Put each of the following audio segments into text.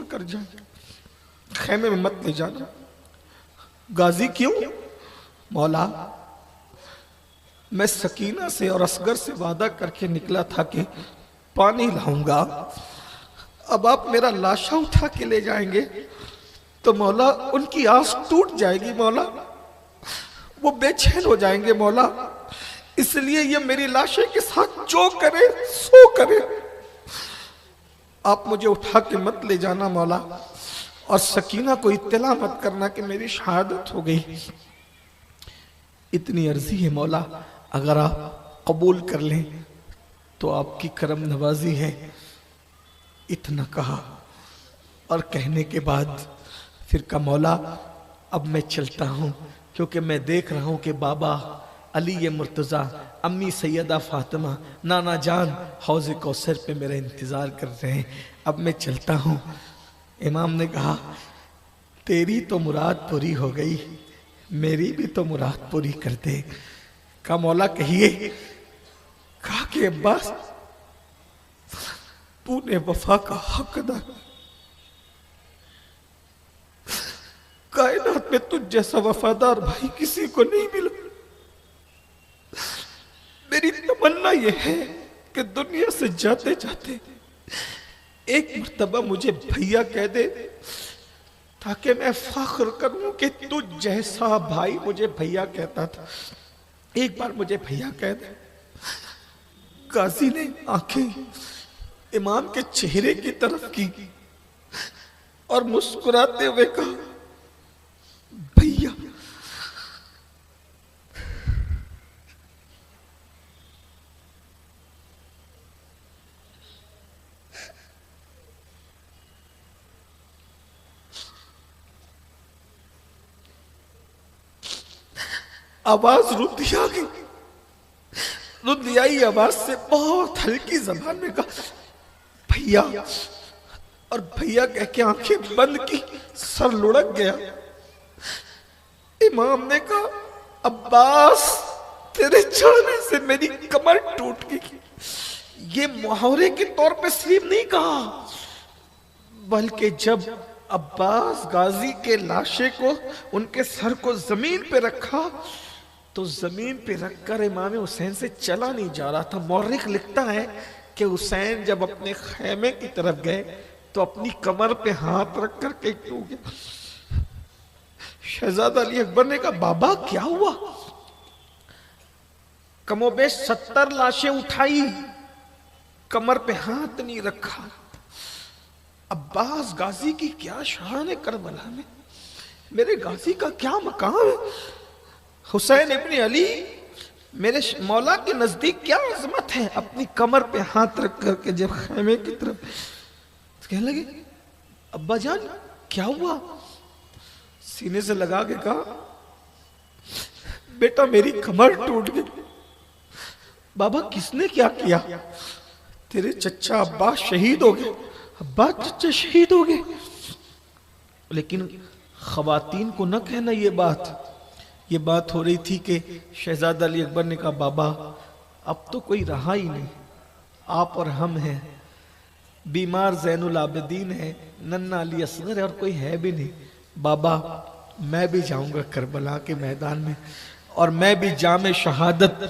کر جائیں، خیمے میں مت لے جانا۔ غازی کیوں؟ مولا میں سکینہ سے اور اصغر سے وعدہ کر کے نکلا تھا کہ پانی لاؤں گا، اب آپ میرا لاشا اٹھا کے لے جائیں گے تو مولا ان کی آس ٹوٹ جائے گی، مولا وہ بے چین ہو جائیں گے مولا، اس لیے یہ میری لاشے کے ساتھ جو کرے سو کرے، آپ مجھے اٹھا کے مت لے جانا مولا، اور سکینہ کو اطلاع مت کرنا کہ میری شہادت ہو گئی۔ اتنی عرضی ہے مولا، اگر آپ قبول کر لیں تو آپ کی کرم نوازی ہے۔ اتنا کہا اور کہنے کے بعد پھر کہا مولا اب میں چلتا ہوں، کیونکہ میں دیکھ رہا ہوں کہ بابا علی مرتضیٰ، امی سیدہ فاطمہ، نانا جان حوض کوثر پہ میرا انتظار کر رہے ہیں، اب میں چلتا ہوں۔ امام نے کہا تیری تو مراد پوری ہو گئی، میری بھی تو مراد پوری کر دے۔ کہا مولا کہیے۔ کہا کہ عباس تو نے وفا کا حق ادا، کائنات میں تجھ جیسا وفادار بھائی کسی کو نہیں ملا، میری تمنا یہ ہے کہ دنیا سے جاتے جاتے ایک مرتبہ مجھے بھیا کہہ دے تاکہ میں فخر کروں کہ تجھ جیسا بھائی مجھے بھیا کہتا تھا، ایک بار مجھے بھیا کہہ دے۔ غازی نے آنکھیں امام کے چہرے کی طرف کی اور مسکراتے ہوئے کہا بھیا۔ آواز ردیا گئی، ردیائی آواز سے بہت ہلکی زبان میں کہا بھیا، اور بھیا کہہ کے آنکھیں بند کی، سر لڑک گیا۔ امام نے کہا عباس تیرے چڑھنے سے میری کمر ٹوٹ گئی۔ یہ محاورے کے طور پہ صرف نہیں کہا، بلکہ جب عباس غازی کے لاشے کو ان کے سر کو زمین پہ رکھا تو زمین پہ رکھ کر امام حسین سے چلا نہیں جا رہا تھا۔ مورخ لکھتا ہے کہ حسین جب اپنے خیمے کی طرف گئے تو اپنی کمر پہ ہاتھ رکھ کر کے ٹوٹ گیا۔ شہزادہ علی اکبر نے کہا بابا کیا ہوا؟ کم و بیش 70 لاشیں اٹھائی، کمر پہ ہاتھ نہیں رکھا۔ عباس غازی کی کیا شان ہے کربلا میں، میرے غازی کا کیا مقام ہے، حسین ابن علی میرے مولا کے نزدیک کیا عظمت ہے۔ اپنی کمر پہ ہاتھ رکھ کر کے جب خیمے کی طرف کہنے لگے ابا جان کیا ہوا؟ سینے سے لگا کے کہا بیٹا میری کمر ٹوٹ گئی۔ بابا کس نے کیا کیا؟ تیرے چچا عباس شہید ہو گئے، عباس چچا شہید ہو گئے۔ لیکن خواتین کو نہ کہنا یہ بات ہو رہی تھی کہ شہزادہ علی اکبر نے کہا بابا اب تو کوئی رہا ہی نہیں، آپ اور ہم ہیں، بیمار زین العابدین ہے، ننھا علی اصغر ہے، اور کوئی ہے بھی نہیں۔ بابا میں بھی جاؤں گا کربلا کے میدان میں اور میں بھی جام شہادت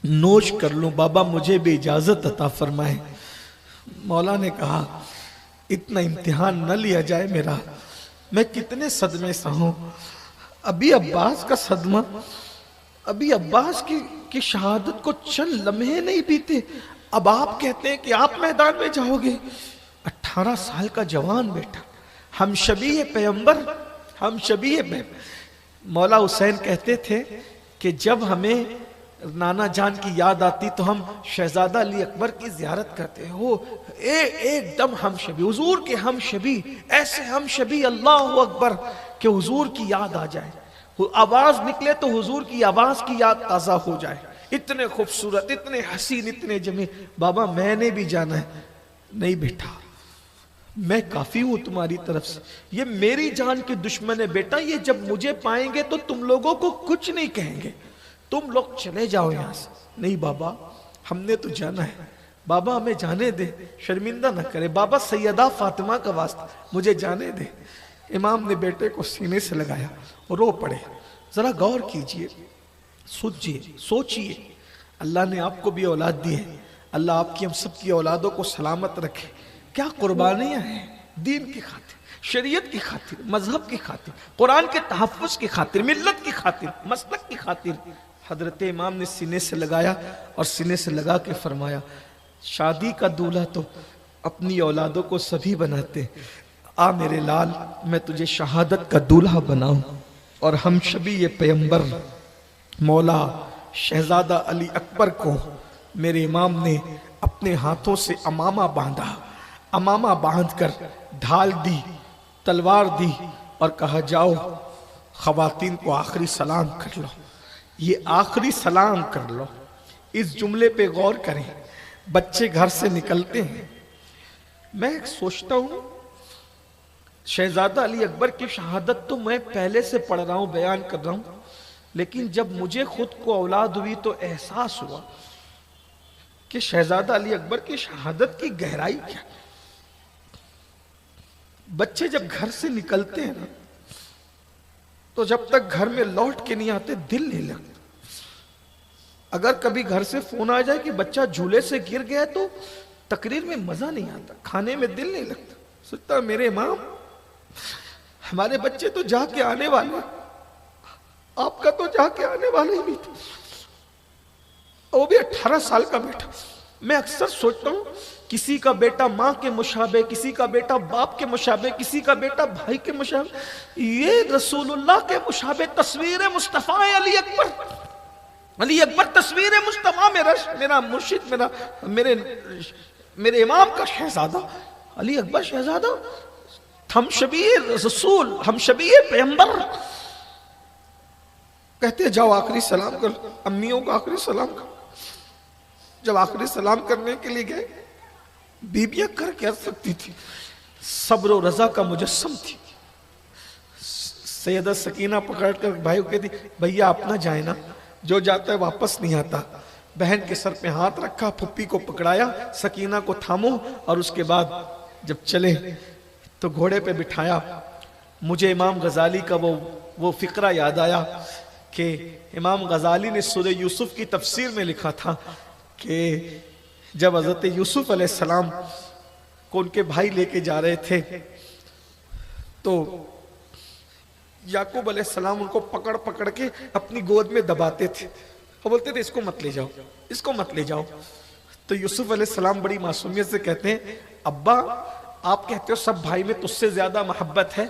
نوش کر لوں، بابا مجھے بھی اجازت عطا فرمائے۔ مولا نے کہا اتنا امتحان نہ لیا جائے میرا، میں کتنے صدمے سا ہوں۔ ابھی عباس کا صدمہ، ابھی عباس کی شہادت کو چند لمحے نہیں بیتے، اب آپ کہتے ہیں کہ آپ میدان میں جاؤ گے۔ 18 سال کا جوان بیٹا، ہم شبیہ پیغمبر، ہم شبیہ مولا حسین کہتے تھے کہ جب ہمیں نانا جان کی یاد آتی تو ہم شہزادہ علی اکبر کی زیارت کرتے ہو، ایک دم ہم شبی، حضور کے ہم شبی، ایسے ہم شبی اللہ اکبر کہ حضور کی یاد آ جائے، آواز نکلے تو حضور کی آواز کی یاد تازہ ہو جائے، اتنے خوبصورت، اتنے حسین، اتنے جمیل۔ بابا میں نے بھی جانا ہے۔ نہیں بیٹا میں کافی ہوں تمہاری طرف سے، یہ میری جان کے دشمن ہے بیٹا، یہ جب مجھے پائیں گے تو تم لوگوں کو کچھ نہیں کہیں گے، تم لوگ چلے جاؤ یہاں سے۔ نہیں بابا ہم نے تو جانا ہے، بابا ہمیں جانے دے، شرمندہ نہ کرے، بابا سیدہ فاطمہ کا واسطہ مجھے جانے دے۔ امام نے بیٹے کو سینے سے لگایا، رو پڑے۔ ذرا غور کیجئے، سوچئے، سوچئے، اللہ نے آپ کو بھی اولاد دی ہے، اللہ آپ کی ہم سب کی اولادوں کو سلامت رکھے۔ کیا قربانیاں ہیں دین کی خاطر، شریعت کی خاطر، مذہب کی خاطر، قرآن کے تحفظ کی خاطر، ملت کی خاطر، مسلک کی خاطر۔ حضرت امام نے سینے سے لگایا اور سینے سے لگا کے فرمایا، شادی کا دولہا تو اپنی اولادوں کو سبھی بناتے ہیں، آ میرے لال میں تجھے شہادت کا دولہا بناؤں۔ اور ہم شبیہ پیغمبر مولا شہزادہ علی اکبر کو میرے امام نے اپنے ہاتھوں سے امامہ باندھا، امامہ باندھ کر ڈھال دی، تلوار دی اور کہا جاؤ خواتین کو آخری سلام کر لو، یہ آخری سلام کر لو۔ اس جملے پہ غور کریں، بچے گھر سے نکلتے ہیں، میں سوچتا ہوں شہزادہ علی اکبر کی شہادت تو میں پہلے سے پڑھ رہا ہوں، بیان کر رہا ہوں، لیکن جب مجھے خود کو اولاد ہوئی تو احساس ہوا کہ شہزادہ علی اکبر کی شہادت کی گہرائی کیا۔ بچے جب گھر سے نکلتے ہیں نا تو جب تک گھر میں لوٹ کے نہیں آتے دل نہیں لگتا۔ اگر کبھی گھر سے فون آ جائے کہ بچہ جھولے سے گر گیا تو تقریر میں مزہ نہیں آتا، کھانے میں دل نہیں لگتا۔ سوچتا میرے امام ہمارے بچے تو جا کے آنے والے، آپ کا تو جا کے آنے والا ہی نہیں تھا، وہ بھی 18 سال کا بیٹا۔ میں اکثر سوچتا ہوں کسی کا بیٹا ماں کے مشابہ، کسی کا بیٹا باپ کے مشابہ، کسی کا بیٹا بھائی کے مشابہ، یہ رسول اللہ کے مشابہ تصویر مصطفیٰ علی اکبر، علی اکبر تصویر مصطفیٰ، میرا مرشد، میرے امام کا شہزادہ علی اکبر شہزادہ، ہم شبیہ رسول، ہم شبیہ پیغمبر۔ کہتے جاؤ آخری سلام کر، امیوں کو آخری سلام کر۔ جب آخری سلام کرنے کے لیے گئے، بیبیاں کر کیا سکتی تھی، صبر و رضا کا مجسم تھی۔ سیدہ سکینہ پکڑ کر بھائی کو کہتی بھیا آپ نہ جائیں نا، جو جاتا ہے واپس نہیں آتا۔ بہن کے سر پہ ہاتھ رکھا، پھپھی کو پکڑایا، سکینہ کو تھامو، اور اس کے بعد جب چلے تو گھوڑے پہ بٹھایا۔ مجھے امام غزالی کا وہ فقرہ یاد آیا کہ امام غزالی نے سورہ یوسف کی تفسیر میں لکھا تھا کہ جب حضرت یوسف علیہ السلام کو ان کے بھائی لے کے جا رہے تھے تو یعقوب علیہ السلام ان کو پکڑ پکڑ کے اپنی گود میں دباتے تھے اور بولتے تھے اس کو مت لے جاؤ، اس کو مت لے جاؤ۔ تو یوسف علیہ السلام بڑی معصومیت سے کہتے ہیں ابا آپ کہتے ہو سب بھائی میں تجھ سے زیادہ محبت ہے،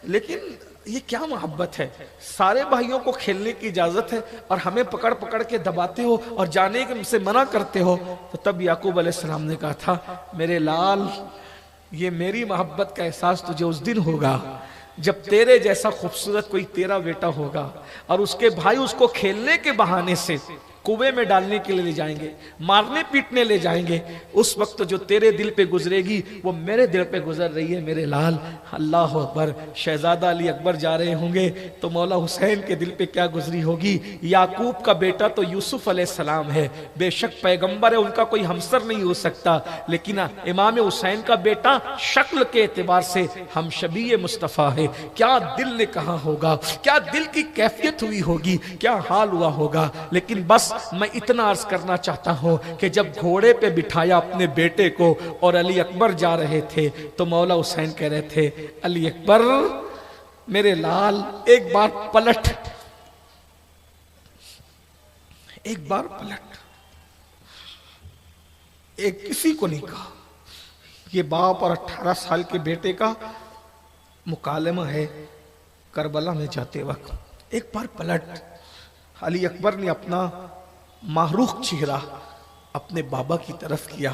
لیکن یہ کیا محبت ہے؟ سارے بھائیوں کو کھیلنے کی اجازت ہے اور ہمیں پکڑ پکڑ کے دباتے ہو اور جانے کے سے منع کرتے ہو۔ تو تب یعقوب علیہ السلام نے کہا تھا میرے لال یہ میری محبت کا احساس تجھے اس دن ہوگا جب تیرے جیسا خوبصورت کوئی تیرا بیٹا ہوگا اور اس کے بھائی اس کو کھیلنے کے بہانے سے کنویں میں ڈالنے کے لیے لے جائیں گے، مارنے پیٹنے لے جائیں گے، اس وقت جو تیرے دل پہ گزرے گی وہ میرے دل پہ گزر رہی ہے میرے لال۔ اللہ اکبر، شہزادہ علی اکبر جا رہے ہوں گے تو مولا حسین کے دل پہ کیا گزری ہوگی۔ یعقوب کا بیٹا تو یوسف علیہ السلام ہے، بے شک پیغمبر ہے، ان کا کوئی ہمسر نہیں ہو سکتا، لیکن امام حسین کا بیٹا شکل کے اعتبار سے ہم شبیہ مصطفیٰ ہے۔ کیا دل نے کہا ہوگا، کیا دل کی کیفیت ہوئی ہوگی، کیا حال ہوا ہوگا۔ لیکن بس میں اتنا عرض کرنا چاہتا ہوں کہ جب گھوڑے پہ بٹھایا اپنے بیٹے کو اور علی اکبر جا رہے تھے تو مولا حسین کہہ رہے تھے علی اکبر میرے لال ایک بار پلٹ، ایک بار پلٹ۔ ایک کسی کو نہیں کہا، یہ باپ اور 18 سال کے بیٹے کا مکالمہ ہے کربلا میں جاتے وقت۔ ایک بار پلٹ، علی اکبر نے اپنا محروق چہرہ اپنے بابا کی طرف کیا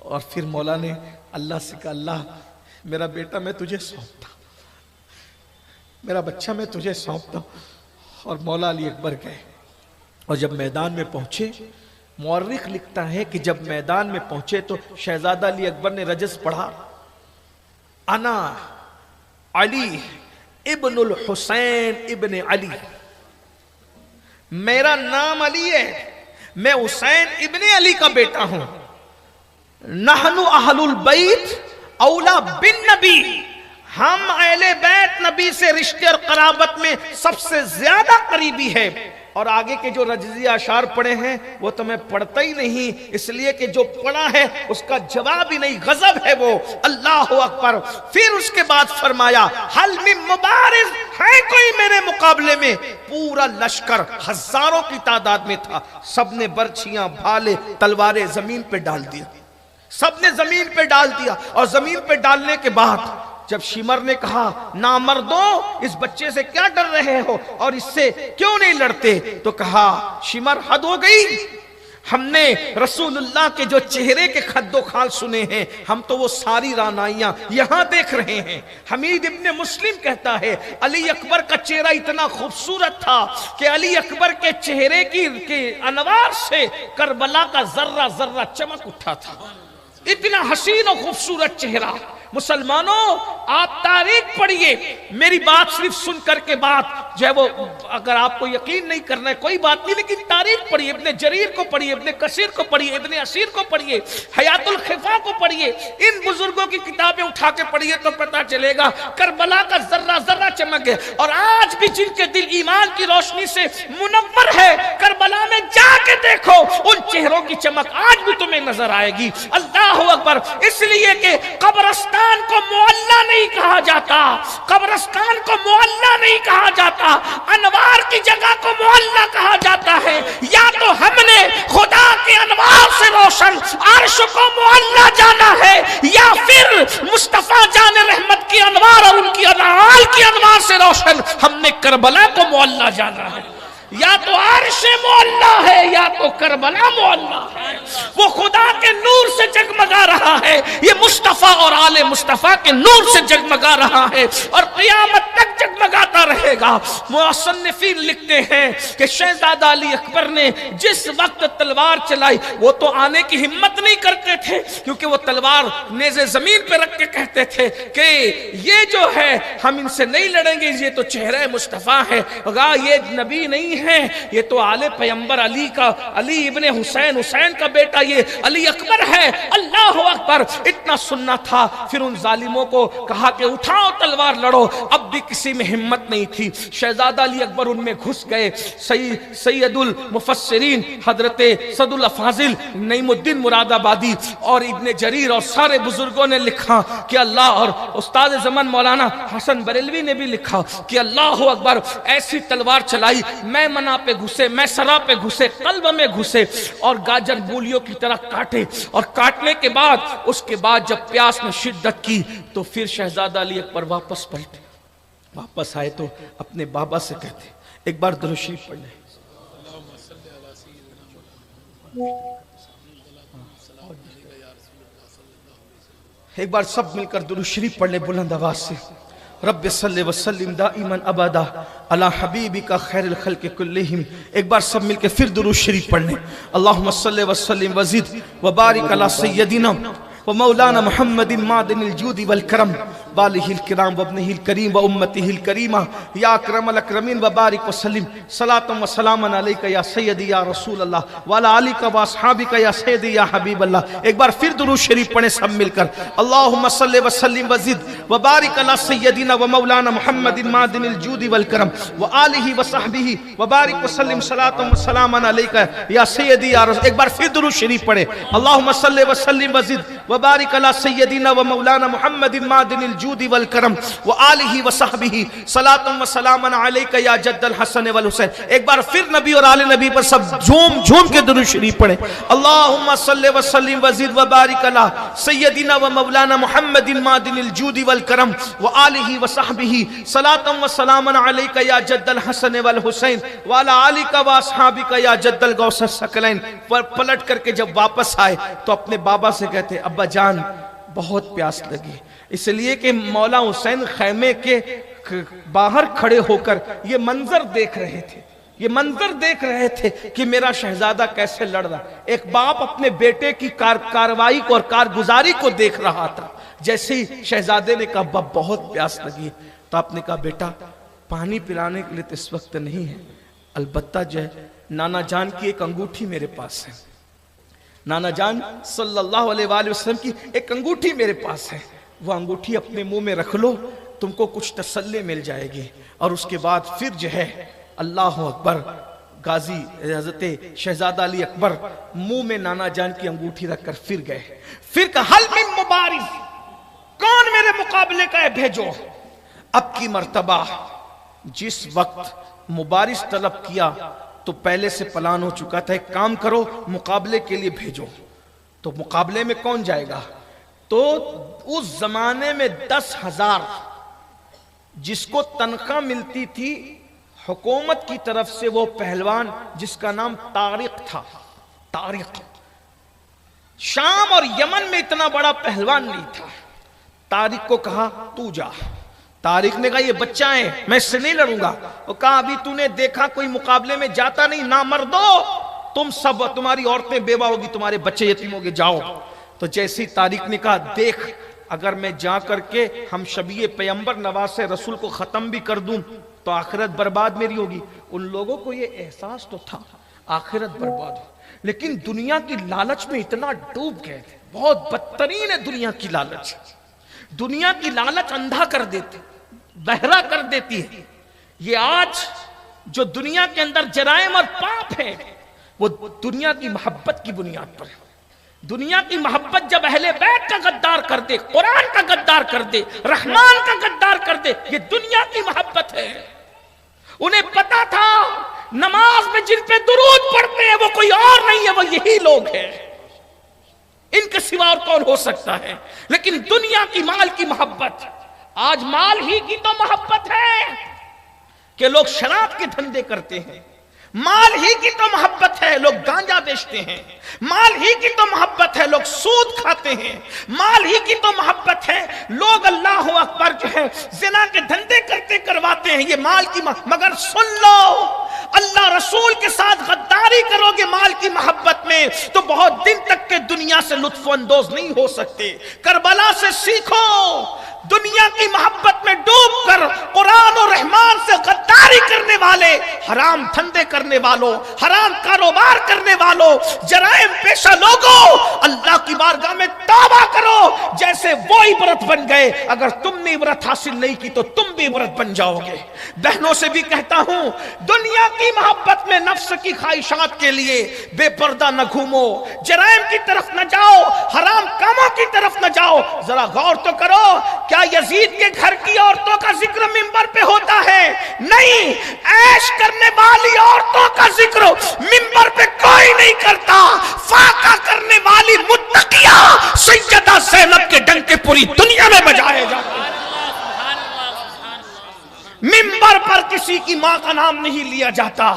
اور پھر مولا نے اللہ سے کہا اللہ میرا بیٹا میں تجھے سونپتا، میرا بچہ میں تجھے سونپتا۔ اور مولا علی اکبر گئے اور جب میدان میں پہنچے، مورخ لکھتا ہے کہ جب میدان میں پہنچے تو شہزادہ علی اکبر نے رجز پڑھا، انا علی ابن الحسین ابن علی، میرا نام علی ہے، میں حسین ابن علی کا بیٹا ہوں۔ نحن اہل البیت اولا بالنبی، ہم اہل بیت نبی سے رشتے اور قرابت میں سب سے زیادہ قریبی ہے. اور آگے کے جو رجزی اشعار پڑھے ہیں وہ تو میں پڑھتا ہی نہیں، اس لیے کہ جو پڑھا ہے اس کا جواب ہی نہیں، غضب ہے وہ. اللہ اکبر. پھر اس کے بعد فرمایا حل من مبارز، ہے کوئی میرے مقابلے میں؟ پورا لشکر ہزاروں کی تعداد میں تھا، سب نے برچھیاں، بھالے، تلواریں زمین پہ ڈال دیا، سب نے زمین پہ ڈال دیا. اور زمین پہ ڈالنے کے بعد جب شمر نے کہا نامردوں اس بچے سے کیا ڈر رہے ہو اور اس سے کیوں نہیں لڑتے، تو کہا شمر حد ہو گئی، ہم نے رسول اللہ کے جو چہرے کے خد و خال سنے ہیں، ہم تو وہ ساری رانائیاں یہاں دیکھ رہے ہیں. حمید ابن مسلم کہتا ہے علی اکبر کا چہرہ اتنا خوبصورت تھا کہ علی اکبر کے چہرے کی انوار سے کربلا کا ذرہ ذرہ چمک اٹھا تھا. اتنا حسین و خوبصورت چہرہ. مسلمانوں آپ تاریخ پڑھیے، میری بات صرف سن کر کے بات جو ہے وہ اگر آپ کو یقین نہیں کرنا ہے کوئی بات نہیں، لیکن تاریخ پڑھیے، ابن جریر کو پڑھیے، ابن کثیر کو پڑھیے، ابن اسیر کو پڑھیے، حیات الخفا کو پڑھیے، ان بزرگوں کی کتابیں اٹھا کے پڑھیے تو پتہ چلے گا کربلا کا ذرہ ذرہ چمک ہے. اور آج بھی جن کے دل ایمان کی روشنی سے منور ہے، کربلا میں جا کے دیکھو ان چہروں کی چمک آج بھی تمہیں نظر آئے گی. اللہ اکبر. اس لیے کہ قبرستان کو معلّہ نہیں کہا جاتا، قبرستان کو معلّہ نہیں کہا جاتا، انوار کی جگہ کو معلّہ کہا جاتا ہے. یا تو ہم نے خدا کے انوار سے روشن عرش کو معلّہ جانا ہے، یا پھر مصطفیٰ جان رحمت کی انوار اور ان کی انوار کی انوار سے روشن ہم نے کربلا کو معلّہ جانا ہے. یا تو عرش معلّہ ہے یا تو کربلا معلّہ ہے. وہ خدا کے نور سے جگمگا رہا ہے، یہ مصطفیٰ اور آل مصطفیٰ کے نور سے جگمگا رہا ہے اور قیامت تک جگمگاتا رہے گا. مصنفین لکھتے ہیں کہ شہزادہ علی اکبر نے جس وقت تلوار چلائی وہ تو آنے کی ہمت نہیں کرتے تھے، کیونکہ وہ تلوار نیزے زمین پہ رکھ کے کہتے تھے کہ یہ جو ہے ہم ان سے نہیں لڑیں گے، یہ تو چہرہ مصطفیٰ ہے، یہ نبی نہیں ہے، یہ تو آل پیغمبر علی کا، علی ابن حسین، حسین کا بیٹا یہ علی اکبر ہے. اللہ اکبر. اتنا سننا تھا. پھر ان ظالموں کو کہا کہ اٹھاؤ تلوار لڑو. اب بھی کسی میں ہمت نہیں تھی. شہزادہ علی اکبر ان میں گھس گئے. سید المفسرین حضرت صد الافاضل نعیم الدین مراد آبادی اور ابن جریر اور سارے بزرگوں نے لکھا کہ اللہ، اور استاد زمان مولانا حسن بریلوی نے بھی لکھا کہ اللہ اکبر، ایسی تلوار چلائی میں منا پہ گھسے، میں سرا پہ گھسے، قلب میں گھسے اور گاجر مولیوں کی طرح کاٹے. اور کاٹنے کے بعد اس کے بعد جب پیاس نے شدت کی تو پھر شہزادہ علی اکبر واپس پلٹے. واپس آئے تو اپنے بابا سے کہتے ایک بار درود شریف پڑھ لیں. ایک بار سب مل کر درود شریف پڑھ لیں بلند آواز سے. رب صلی وسلم دائما ابدا علی حبیبک خیر الخلق کلہم. ایک بار سب مل کے پھر درود شریف پڑھ لیں. اللہم صلی وسلم وزد وبارک علی سیدنا ومولانا محمد معدن الجود والکرم والہ الکرام وابنہ الکریم وامتہ الکریمہ یا اکرم الاکرمین وبارک وسلم صلاۃ و سلام علیک یا سیدی یا رسول اللہ وعلی آلک و اصحابک یا سیدی یا حبیب اللہ. ایک بار پھر درود شریف پڑھیں سب مل کر. اللہم صلی وسلم وزد وبارک علی سیدنا ومولانا محمد معدن الجود والکرم وآلہ وصحبہ وبارک وسلم صلاۃ و سلام علیک یا سیدی یا رسول. ایک بار پھر درود شریف پڑھیں. اللہم صلی وسلم وزد وبارک علی سیدنا ومولانا محمد معدن الجود والکرم وآلہ وصحبہ صلاۃ و سلام علیک یا جد الحسن والحسین. ایک بار پھر نبی اور آل نبی پر سب جھوم جھوم کے درود شریف پڑھیں. اللہم صلی وسلم وزد وبارک علی سیدنا ومولانا محمد معدن الجود والکرم وآلہ وصحبہ صلاۃ و سلام علیک یا جد الحسن والحسین وعلی آلک واصحابک یا جد الغوث الثقلین. پلٹ کر کے جب واپس آئے تو اپنے بابا سے کہتے ابا جان بہت پیاس لگی، اس لیے کہ مولا حسین خیمے کے باہر کھڑے ہو کر یہ منظر دیکھ رہے تھے، یہ منظر دیکھ رہے تھے کہ میرا شہزادہ کیسے لڑ رہا. ایک باپ اپنے بیٹے کی کارروائی کو اور کارگزاری کو دیکھ رہا تھا. جیسے ہی شہزادے نے کہا باپ بہت پیاس لگی تو آپ نے کہا بیٹا پانی پلانے کے لیے تو اس وقت نہیں ہے، البتہ جو ہے نانا جان کی ایک انگوٹھی میرے پاس ہے، نانا جان صلی اللہ علیہ وآلہ وسلم کی ایک انگوٹھی میرے پاس ہے، وہ انگوٹھی اپنے منہ میں رکھ لو، تم کو کچھ تسلی مل جائے گی۔ اور اس کے بعد پھر جو ہے اللہ اکبر، غازی حضرت شہزادہ علی اکبر منہ میں نانا جان کی انگوٹھی رکھ کر پھر گئے، پھر کہا حل من مبارز، کون میرے مقابلے کا ہے بھیجو۔ اب کی مرتبہ جس وقت مبارز طلب کیا تو پہلے سے پلان ہو چکا تھا، ایک کام کرو مقابلے کے لیے بھیجو۔ تو مقابلے میں کون جائے گا؟ تو اس زمانے میں 10,000 جس کو تنخواہ ملتی تھی حکومت کی طرف سے، وہ پہلوان جس کا نام طارق تھا، طارق شام اور یمن میں اتنا بڑا پہلوان نہیں تھا۔ طارق کو کہا تو جا۔ طارق نے کہا یہ بچہ ہے، میں اس سے نہیں لڑوں گا۔ وہ کہا ابھی تو نے دیکھا کوئی مقابلے میں جاتا نہیں، نامردو تم سب، تمہاری عورتیں بیوہ ہوگی، تمہارے بچے یتیم ہوگے، جاؤ۔ تو جیسے ہی طارق نے کہا دیکھ اگر میں جا کر کے ہم شبیہ پیغمبر نواز رسول کو ختم بھی کر دوں تو آخرت برباد میری ہوگی۔ ان لوگوں کو یہ احساس تو تھا آخرت برباد ہو، لیکن دنیا کی لالچ میں اتنا ڈوب گئے تھے۔ بہت بدترین ہے دنیا کی لالچ۔ دنیا کی لالچ اندھا کر دیتی، بہرا کر دیتی ہے۔ یہ آج جو دنیا کے اندر جرائم اور پاپ ہے وہ دنیا کی محبت کی بنیاد پر ہے۔ دنیا کی محبت جب اہل بیت کا غدار کر دے، قرآن کا غدار کر دے، رحمان کا غدار کر دے، یہ دنیا کی محبت ہے۔ انہیں پتا تھا نماز میں جن پہ درود پڑھتے ہیں وہ کوئی اور نہیں ہے، وہ یہی لوگ ہیں، ان کے سوا اور کون ہو سکتا ہے۔ لیکن دنیا کی مال کی محبت، آج مال ہی کی تو محبت ہے کہ لوگ شراب کے دھندے کرتے ہیں، مال ہی کی تو محبت ہے لوگ گانجا بیچتے ہیں، مال ہی کی تو محبت ہے لوگ سود کھاتے ہیں، مال ہی کی تو محبت ہے لوگ اللہ اکبر جو ہے زنا کے دھندے کرتے کرواتے ہیں، یہ مال کی مگر سن لو اللہ رسول کے ساتھ غداری کرو گے مال کی محبت میں تو بہت دن تک کے دنیا سے لطف اندوز نہیں ہو سکتے۔ کربلا سے سیکھو، دنیا کی محبت میں ڈوب کر قرآن و رحمان سے غداری کرنے والے، حرام دھندے کرنے والوں، حرام کاروبار کرنے والوں، جرائم پیشہ لوگوں، اللہ کی بارگاہ میں توبہ کرو جیسے وہ عبرت بن گئے۔ اگر تم نے عبرت حاصل نہیں کی تو تم بھی عبرت بن جاؤ گے۔ بہنوں سے بھی کہتا ہوں دنیا کی محبت میں نفس کی خواہشات کے لیے بے پردہ نہ گھومو، جرائم کی طرف نہ جاؤ، حرام کاموں کی طرف نہ جاؤ۔ ذرا غور تو کرو، کیا یزید کے گھر کی عورتوں کا ذکر منبر پہ ہوتا ہے؟ نہیں، عیش کرنے والی عورتوں کا ذکر منبر پہ کوئی نہیں کرتا۔ فاقہ کرنے والی متقیہ سیدہ زینب کے ڈنکے پوری دنیا میں بجائے جاتے ہیں۔ منبر پر کسی کی ماں کا نام نہیں لیا جاتا،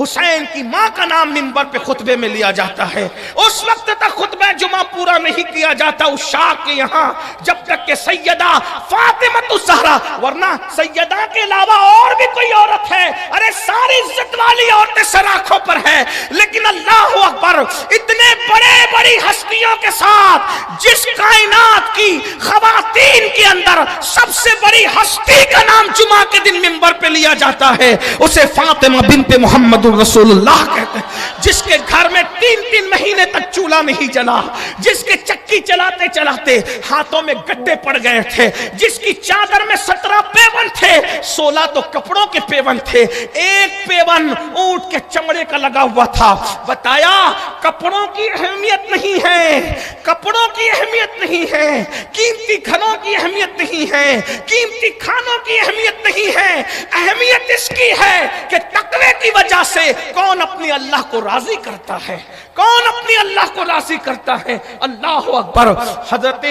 حسین کی ماں کا نام منبر پہ خطبے میں لیا جاتا ہے۔ اس وقت تک خطبہ جمعہ پورا نہیں کیا جاتا اس شاہ کے یہاں جب تک کہ سیدہ فاطمہ الزہرا، ورنہ سیدہ کے علاوہ اور بھی کوئی عورت ہے، ارے ساری عزت والی عورتیں سراخوں پر ہے، لیکن اللہ اکبر اتنے بڑے بڑی ہستیوں کے ساتھ جس کائنات کی خواتین کے اندر سب سے بڑی ہستی کا نام جمعہ کے دن منبر پہ لیا جاتا ہے اسے فاطمہ بنت محمد رسول اللہ کہتے ہیں، جس کے گھر میں 3 مہینے تک چولہا نہیں جلا، جس کے چکی چلاتے چلاتے ہاتھوں میں گڈھے پڑ گئے تھے، جس کی چادر میں 17 پیون تھے، 16 تو کپڑوں کے پیون تھے، ایک پیون اونٹ کے چمڑے کا لگا ہوا تھا۔ بتایا کپڑوں کی اہمیت نہیں ہے، کپڑوں کی اہمیت نہیں ہے، قیمتی گھروں کی اہمیت نہیں ہے، قیمتی کھانوں کی اہمیت نہیں ہے، اہمیت اس کی ہے کہ تقوی کی وجہ سے کون اپنی اللہ کو راضی کرتا ہے، کون اپنی اللہ کو راضی کرتا ہے۔ اللہ اکبر۔ حضرت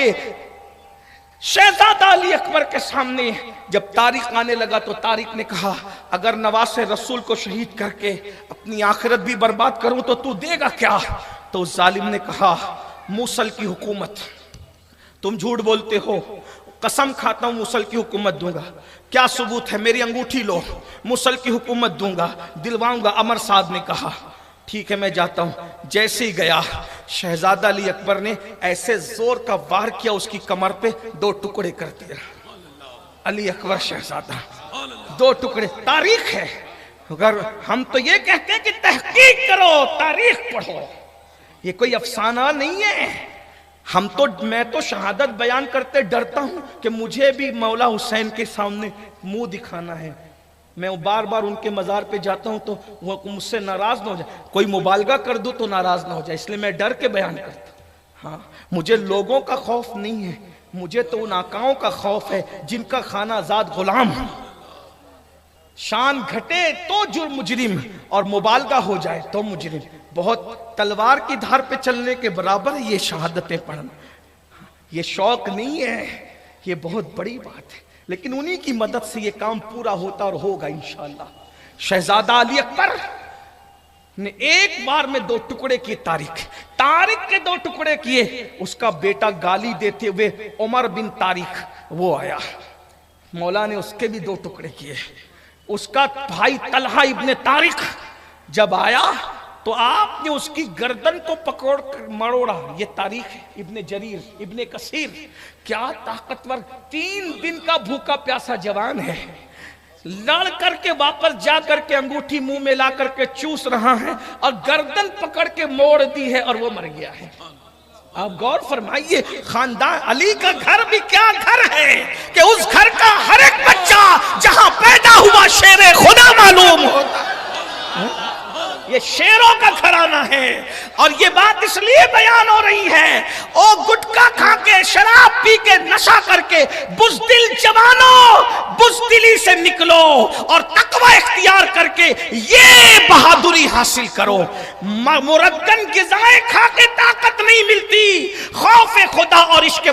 شہزادہ علی اکبر کے سامنے جب طارق آنے لگا تو طارق نے کہا اگر نواز رسول کو شہید کر کے اپنی آخرت بھی برباد کروں تو تو دے گا کیا؟ تو اس ظالم نے کہا موصل کی حکومت۔ تم جھوٹ بولتے ہو، قسم کھاتا ہوں موصل کی حکومت دوں گا۔ کیا ثبوت ہے؟ میری انگوٹھی لو، موصل کی حکومت دوں گا، دلواؤں گا۔ عمر صاحب نے کہا ٹھیک ہے میں جاتا ہوں۔ جیسے ہی گیا شہزادہ علی اکبر نے ایسے زور کا وار کیا اس کی کمر پہ، 2 ٹکڑے کر دیا۔ علی اکبر شہزادہ 2 ٹکڑے۔ تاریخ ہے، اگر ہم تو یہ کہتے ہیں کہ تحقیق کرو، تاریخ پڑھو، یہ کوئی افسانہ نہیں ہے. میں تو شہادت بیان کرتے ڈرتا ہوں کہ مجھے بھی مولا حسین کے سامنے منہ دکھانا ہے. میں بار بار ان کے مزار پہ جاتا ہوں تو وہ مجھ سے ناراض نہ ہو جائے, کوئی مبالغہ کر دوں تو ناراض نہ ہو جائے, اس لیے میں ڈر کے بیان کرتا ہوں. ہاں, مجھے لوگوں کا خوف نہیں ہے, مجھے تو ان آقاؤں کا خوف ہے جن کا خانہ زاد غلام ہے. شان گھٹے تو جرم مجرم, اور مبالغہ ہو جائے تو مجرم. بہت تلوار کی دھار پہ چلنے کے برابر یہ شہادتیں پڑھنا. یہ شوق نہیں ہے, یہ بہت بڑی بات ہے, لیکن انہی کی مدد سے یہ کام پورا ہوتا اور ہوگا انشاءاللہ. شہزادہ علی اکبر نے ایک بار میں 2 ٹکڑے کیے. طارق کے 2 ٹکڑے کیے. اس کا بیٹا گالی دیتے ہوئے عمر بن طارق وہ آیا, مولا نے اس کے بھی 2 ٹکڑے کیے. اس کا بھائی طلحہ ابن طارق جب آیا تو آپ نے اس کی گردن کو پکڑ کر مروڑا. یہ تاریخ ہے, ابن جریر, ابن کثیر. کیا طاقتور, 3 دن کا بھوکا پیاسا جوان ہے, لڑ کر کے واپس جا کر کے انگوٹھی منہ میں لا کر کے چوس رہا ہے اور گردن پکڑ کے موڑ دی ہے اور وہ مر گیا ہے. آپ غور فرمائیے, خاندان علی کا گھر بھی کیا گھر ہے کہ اس گھر کا ہر ایک بچہ جہاں پیدا ہوا شیر خدا معلوم ہوتا ہے. یہ شیروں کا گھرانہ ہے. اور یہ بات اس لیے بیان ہو رہی ہے, او گٹکا کھا کے شراب پی کے نشہ کر کے بزدل جوانوں, بزدلی سے نکلو اور تقوی اختیار کر کے یہ بہادری حاصل کرو. مرگن غذائیں کھا کے طاقت نہیں ملتی, خوف خدا اور عشق